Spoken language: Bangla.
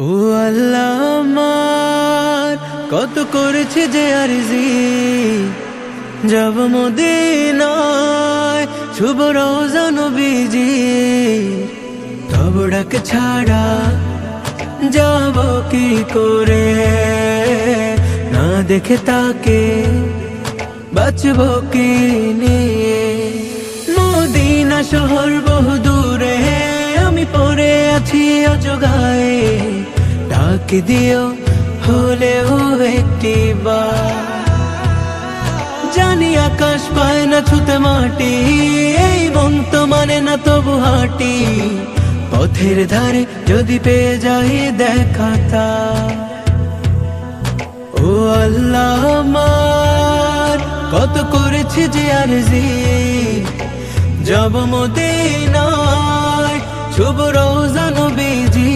ও আল্লাহ আমার কত করেছে যে আরজি, যাব মদিনায় শুভ রওজা নবীজি। তব ডাক ছাড়া যাব কি করে, না দেখে তাকে বাঁচব কি নিয়ে। মদিনা শহর বহু দূরে, আমি পড়ে আছি অজগায়ে। ডাক দিও হলেও একটি বার, জানি আকাশ পায় না ছুতে মাটি, এই মন তো মানে না তবু হাঁটি। পথের ধারে যদি পেয়ে যাই দেখাতা, ও আল্লাহ আমার কত করেছে যে আরজি, যাব মদিনায় শুভ রওজা নবীজি।